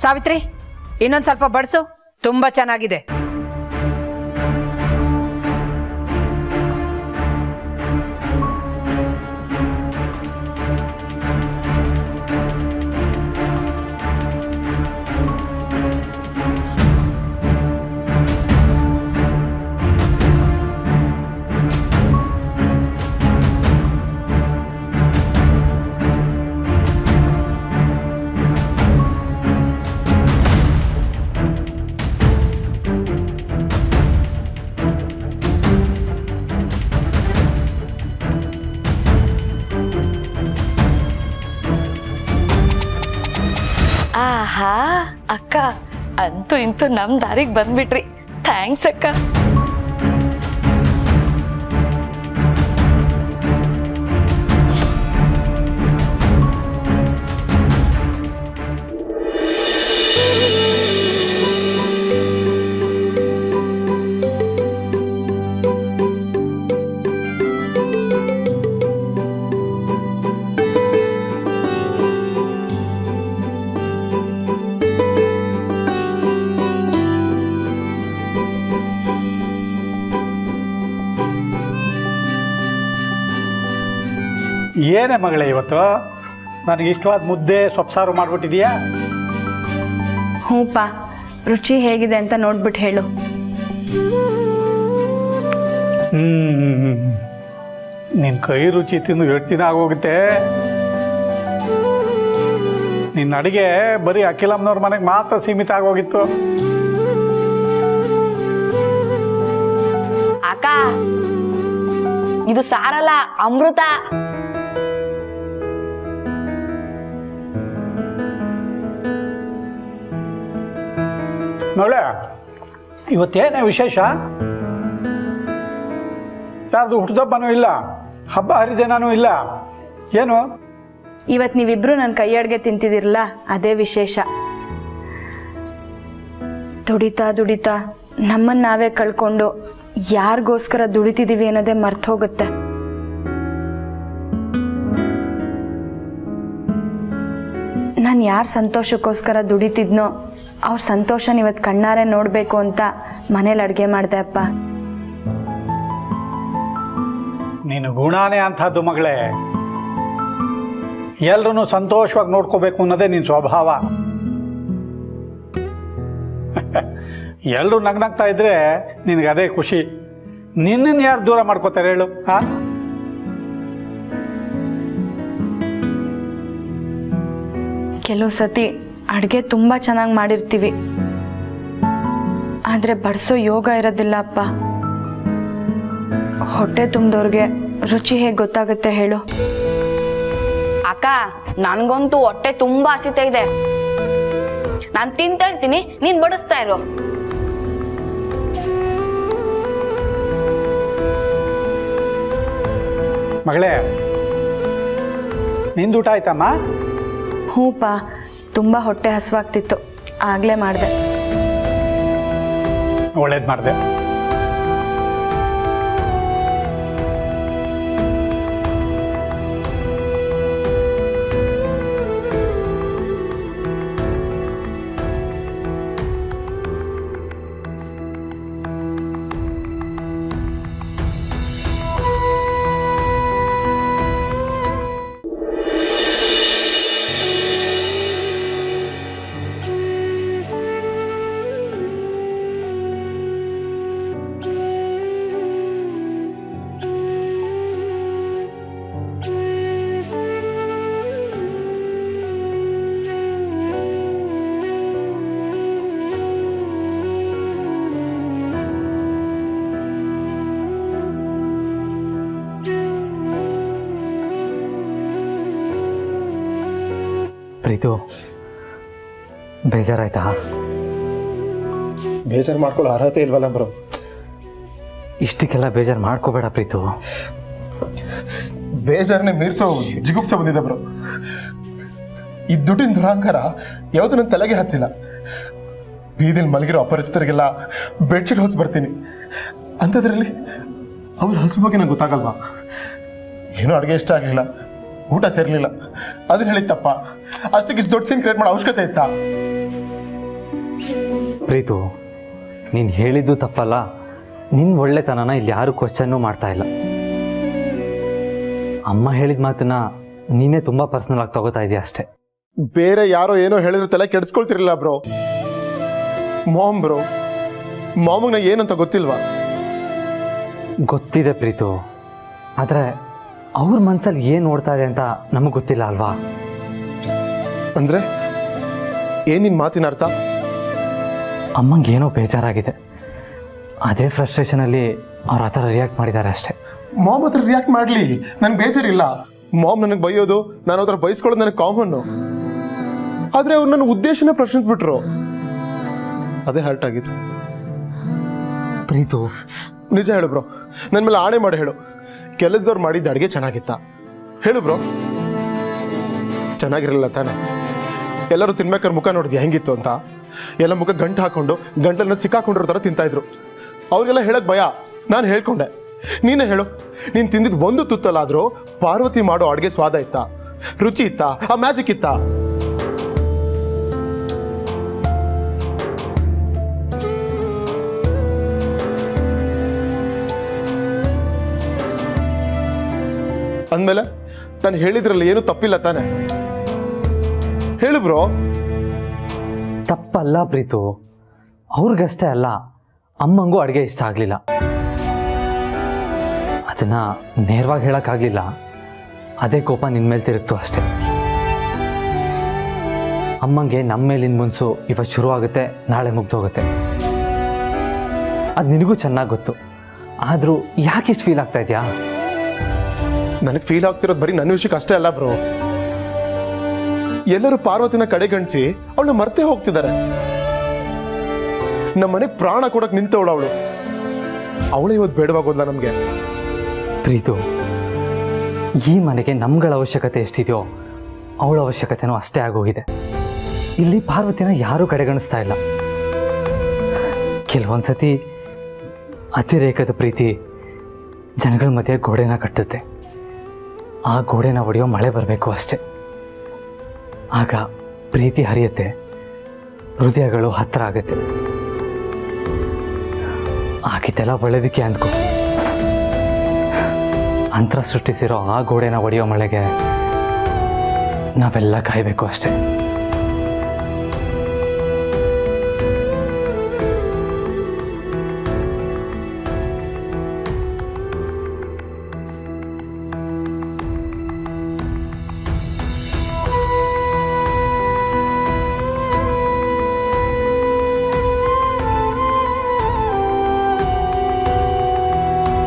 ಸಾವಿತ್ರಿ, ಇನ್ನೊಂದು ಸ್ವಲ್ಪ ಬಡಿಸು. ತುಂಬಾ ಚೆನ್ನಾಗಿದೆ. ಆಹಾ ಅಕ್ಕ, ಅಂತೂ ಇಂತೂ ನಮ್ ದಾರಿಗೆ ಬಂದ್ಬಿಟ್ರಿ. ಥ್ಯಾಂಕ್ಸ್ ಅಕ್ಕ. ಏನೇ ಮಗಳೇ, ಇವತ್ತು ನನಗೆ ಇಷ್ಟವಾದ ಮುದ್ದೆ ಸೊಪ್ಸಾರು ಮಾಡಿಬಿಟ್ಟಿದೀಯಾ? ಹ್ಞೂಪ್ಪ, ರುಚಿ ಹೇಗಿದೆ ಅಂತ ನೋಡ್ಬಿಟ್ಟು ಹೇಳು. ನಿನ್ನ ಕೈ ರುಚಿ ತಿಂದು 8 ದಿನ ಆಗೋಗುತ್ತೆ. ನಿನ್ನ ಅಡುಗೆ ಬರೀ ಅಖಿಲಮ್ಮನವ್ರ ಮನೆಗೆ ಮಾತ್ರ ಸೀಮಿತ ಆಗೋಗಿತ್ತು. ಅಕ್ಕ, ಇದು ಸಾರಲ್ಲ, ಅಮೃತ. ಮಗಳೇ, ಇವತ್ತೇನೇ ವಿಶೇಷ? ಯಾರ್ದು ಹುಟ್ಟುದಬ್ಬನೂ ಇಲ್ಲ, ಹಬ್ಬ ಹರಿದಿನನೂ ಇಲ್ಲ, ಏನು? ಇವತ್ತು ನೀವಿಬ್ರು ನನ್ನ ಕೈ ಅಡುಗೆ ತಿಂತಿದಿರಲ್ಲ, ಅದೇ ವಿಶೇಷ. ದುಡಿತಾ ದುಡಿತಾ ನಮ್ಮನ್ನು ನಾವೇ ಕಳ್ಕೊಂಡು ಯಾರಿಗೋಸ್ಕರ ದುಡಿತಿದ್ದೀವಿ ಅನ್ನೋದೇ ಮರ್ತು ಹೋಗುತ್ತೆ. ನಾನು ಯಾರ ಸಂತೋಷಕ್ಕೋಸ್ಕರ ದುಡಿತಿದ್ನೋ ಅವ್ರ ಸಂತೋಷನ ಇವತ್ತು ಕಣ್ಣಾರೆ ನೋಡಬೇಕು ಅಂತ ಮನೇಲಿ ಅಡುಗೆ ಮಾಡಿದೆ ಅಪ್ಪ. ನೀನು ಗುಣಾನೇ ಅಂಥದ್ದು ಮಗಳೇ. ಎಲ್ರೂ ಸಂತೋಷವಾಗಿ ನೋಡ್ಕೋಬೇಕು ಅನ್ನೋದೇ ನಿನ್ನ ಸ್ವಭಾವ. ಎಲ್ಲರೂ ನಗ್ನಗ್ತಾ ಇದ್ರೆ ನಿನಗೆ ಅದೇ ಖುಷಿ. ನಿನ್ನನ್ನು ಯಾರು ದೂರ ಮಾಡ್ಕೋತಾರೆ ಹೇಳು? ಕೆಲವು ಸತಿ ಅಡುಗೆ ತುಂಬ ಚೆನ್ನಾಗಿ ಮಾಡಿರ್ತೀವಿ, ಆದರೆ ಬಡಿಸೋ ಯೋಗ ಇರೋದಿಲ್ಲ ಅಪ್ಪ. ಹೊಟ್ಟೆ ತುಂಬಿದವ್ರಿಗೆ ರುಚಿ ಹೇಗೆ ಗೊತ್ತಾಗುತ್ತೆ ಹೇಳು? ಅಕ್ಕ, ನನ್ಗಂತೂ ಹೊಟ್ಟೆ ತುಂಬಾ ಹಸಿತಾ ಇದೆ. ನಾನು ತಿಂತಾ ಇರ್ತೀನಿ, ನೀನ್ ಬಡಿಸ್ತಾ ಇರು. ಮಗಳೇ, ನಿಂದು ಊಟ ಆಯ್ತಮ್ಮ? ಹ್ಞೂಪ್ಪ, ತುಂಬ ಹೊಟ್ಟೆ ಹಸುವಾಗ್ತಿತ್ತು, ಆಗಲೇ ಮಾಡಿದೆ. ಒಳ್ಳೇದು ಮಾಡಿದೆ. ಪ್ರೀತು, ಬೇಜಾರಾಯ್ತಾ? ಬೇಜಾರು ಮಾಡ್ಕೊಳ್ಳೋ ಅರ್ಹತೆ ಇಲ್ವಲ್ಲ ಬ್ರೋ. ಇಷ್ಟಕ್ಕೆಲ್ಲ ಬೇಜಾರು ಮಾಡ್ಕೋಬೇಡ ಪ್ರೀತು. ಬೇಜಾರನ್ನೇ ಮೀರ್ಸೋ ಜಿಗುಪ್ಸೆ ಬಂದಿದೆ ಬ್ರೋ. ಈ ದುಡ್ಡಿನ ದುರಾಂಕಾರ ಯಾವುದು ನನ್ನ ತಲೆಗೆ ಹತ್ತಿಲ್ಲ. ಬೀದಿಲಿ ಮಲಗಿರೋ ಅಪರಿಚಿತರಿಗೆಲ್ಲ ಬೆಡ್ಶೀಟ್ ಹೊಲ್ಸಿ ಬರ್ತೀನಿ. ಅಂಥದ್ರಲ್ಲಿ ಅವ್ರ ಹಸು ಬಗ್ಗೆ ನಂಗೆ ಗೊತ್ತಾಗಲ್ವಾ? ಏನೋ ಅಡುಗೆ ಇಷ್ಟ ಆಗಲಿಲ್ಲ, ಊಟ ಸೇರಲಿಲ್ಲ, ಅದನ್ನ ಹೇಳಿತ್ತಪ್ಪ. ಅಷ್ಟಕ್ಕೆ ಇಷ್ಟು ದೊಡ್ಡ ಸೀನ್ ಕ್ರಿಯೇಟ್ ಮಾಡೋ ಅವಶ್ಯಕತೆ ಇತ್ತಾ? ಪ್ರೀತು, ನೀನು ಹೇಳಿದ್ದು ತಪ್ಪಲ್ಲ. ನಿನ್ನ ಒಳ್ಳೆತನನ ಇಲ್ಲಿ ಯಾರು ಕ್ವಶನ್ನೂ ಮಾಡ್ತಾ ಇಲ್ಲ. ಅಮ್ಮ ಹೇಳಿದ ಮಾತನ್ನ ನೀನೇ ತುಂಬ ಪರ್ಸ್ನಲ್ ಆಗಿ ತಗೋತಾ ಇದೆಯಾ ಅಷ್ಟೇ. ಬೇರೆ ಯಾರೋ ಏನೋ ಹೇಳಿದ್ರೆ ತಲೆ ಕೆಡಿಸ್ಕೊಳ್ತಿರಲಿಲ್ಲ ಬ್ರೋ. ಮಾಮ್ ಬ್ರೋ, ಮಾಮಗೆ ನಂಗೆ ಏನಂತ ಗೊತ್ತಿಲ್ವಾ? ಗೊತ್ತಿದೆ ಪ್ರೀತು, ಆದರೆ ಅವ್ರ ಮನಸ್ಸಲ್ಲಿ ಏನು ನೋಡ್ತಾ ಇದೆ ಅಂತ ನಮಗೆ ಗೊತ್ತಿಲ್ಲ ಅಲ್ವಾ? ಅಂದರೆ ಏನು ನಿನ್ನ ಮಾತಿನ ಅರ್ಥ? ಅಮ್ಮಂಗೆ ಏನೋ ಬೇಜಾರಾಗಿದೆ. ಅದೇ ಫ್ರಸ್ಟ್ರೇಷನಲ್ಲಿ ಅವ್ರು ಆ ಥರ ರಿಯಾಕ್ಟ್ ಮಾಡಿದ್ದಾರೆ ಅಷ್ಟೇ. ಮಾಮ್ ಹತ್ರ ರಿಯಾಕ್ಟ್ ಮಾಡಲಿ, ನನ್ಗೆ ಬೇಜಾರಿಲ್ಲ. ಮಾಮ್ ನನಗೆ ಬೈಯೋದು, ನಾನು ಅದ್ರ ಬೈಸ್ಕೊಳ್ಳೋದು ನನಗೆ ಕಾಮನ್ನು. ಆದರೆ ಅವ್ರು ನನ್ನ ಉದ್ದೇಶನೇ ಪ್ರಶ್ನಿಸ್ಬಿಟ್ರು, ಅದೇ ಹರ್ಟ್ ಆಗಿತ್ತು. ಪ್ರೀತು, ನಿಜ ಹೇಳು ಬ್ರೋ, ನನ್ನ ಮೇಲೆ ಆಣೆ ಮಾಡಿ ಹೇಳು, ಕೆಲಸದವ್ರು ಮಾಡಿದ್ದ ಅಡುಗೆ ಚೆನ್ನಾಗಿತ್ತ? ಹೇಳು ಬ್ರೋ. ಚೆನ್ನಾಗಿರಲಿಲ್ಲ ತಾನೆ? ಎಲ್ಲರೂ ತಿನ್ಬೇಕಾದ್ರೆ ಮುಖ ನೋಡಿದ್ಯಾ ಹೆಂಗಿತ್ತು ಅಂತ? ಎಲ್ಲ ಮುಖ ಗಂಟು ಹಾಕೊಂಡು ಗಂಟಲನ್ನ ಸಿಕ್ಕಾಕೊಂಡಿರೋ ಥರ ತಿಂತಾಯಿದ್ರು. ಅವ್ರಿಗೆಲ್ಲ ಹೇಳಕ್ಕೆ ಭಯ, ನಾನು ಹೇಳ್ಕೊಂಡೆ. ನೀನೇ ಹೇಳು, ನೀನು ತಿಂದಿದ್ದು ಒಂದು ತುತ್ತಲಾದರೂ ಪಾರ್ವತಿ ಮಾಡೋ ಅಡುಗೆ ಸ್ವಾದ ಇತ್ತಾ? ರುಚಿ ಇತ್ತಾ? ಆ ಮ್ಯಾಜಿಕ್ ಇತ್ತಾ? ಅಂದಮೇಲೆ ನಾನು ಹೇಳಿದ್ರಲ್ಲಿ ಏನು ತಪ್ಪಿಲ್ಲ ತಾನೆ? ಹೇಳು ಬ್ರೋ. ತಪ್ಪಲ್ಲ ಪ್ರೀತು, ಅವ್ರಿಗಷ್ಟೇ ಅಲ್ಲ, ಅಮ್ಮಂಗೂ ಅಡುಗೆ ಇಷ್ಟ ಆಗಲಿಲ್ಲ. ಅದನ್ನು ನೇರವಾಗಿ ಹೇಳೋಕ್ಕಾಗಲಿಲ್ಲ. ಅದೇ ಕೋಪ ನಿನ್ನ ಮೇಲೆ ತಿರುಗ್ತು ಅಷ್ಟೆ. ಅಮ್ಮಂಗೆ ನಮ್ಮ ಮೇಲಿನ ಮುನ್ಸು ಇವತ್ತು ಶುರುವಾಗುತ್ತೆ, ನಾಳೆ ಮುಗ್ದೋಗುತ್ತೆ. ಅದು ನಿನಗೂ ಚೆನ್ನಾಗಿ ಗೊತ್ತು. ಆದರೂ ಯಾಕೆ ಇಷ್ಟು ಫೀಲ್ ಆಗ್ತಾ ಇದೆಯಾ? ನನಗೆ ಫೀಲ್ ಆಗ್ತಿರೋದು ಬರೀ ನನ್ನ ವಿಷಯಕ್ಕೆ ಅಷ್ಟೇ ಅಲ್ಲ ಬ್ರೋ. ಎಲ್ಲರೂ ಪಾರ್ವತಿನ ಕಡೆಗಣಿಸಿ ಅವಳನ್ನ ಮರ್ತೇ ಹೋಗ್ತಿದ್ದಾರೆ. ನಮ್ಮ ಮನೆಗೆ ಪ್ರಾಣ ಕೊಡಕ್ಕೆ ನಿಂತವಳು ಅವಳು. ಅವಳೇ ಇವತ್ತು ಬೇಡವಾಗೋಲ್ಲ ನಮಗೆ. ಪ್ರೀತು, ಈ ಮನೆಗೆ ನಮ್ಗಳ ಅವಶ್ಯಕತೆ ಎಷ್ಟಿದೆಯೋ ಅವಳ ಅವಶ್ಯಕತೆನೂ ಅಷ್ಟೇ ಆಗೋಗಿದೆ. ಇಲ್ಲಿ ಪಾರ್ವತಿನ ಯಾರೂ ಕಡೆಗಣಿಸ್ತಾ ಇಲ್ಲ. ಕೆಲವೊಂದ್ಸತಿ ಅತಿರೇಕದ ಪ್ರೀತಿ ಜನಗಳ ಮಧ್ಯೆ ಗೋಡೆನ ಕಟ್ಟುತ್ತೆ. ಆ ಗೋಡೆನ ಒಡೆಯೋ ಮಳೆ ಬರಬೇಕು ಅಷ್ಟೆ. ಆಗ ಪ್ರೀತಿ ಹರಿಯುತ್ತೆ, ಹೃದಯಗಳು ಹತ್ತಿರ ಆಗುತ್ತೆ. ಆಗಿದ್ದೆಲ್ಲ ಒಳ್ಳೆದಕ್ಕೆ ಅಂದ್ಕೋ. ಅಂತರ ಸೃಷ್ಟಿಸಿರೋ ಆ ಗೋಡೆನ ಒಡೆಯೋ ಮಳೆಗೆ ನಾವೆಲ್ಲ ಕಾಯಬೇಕು ಅಷ್ಟೆ.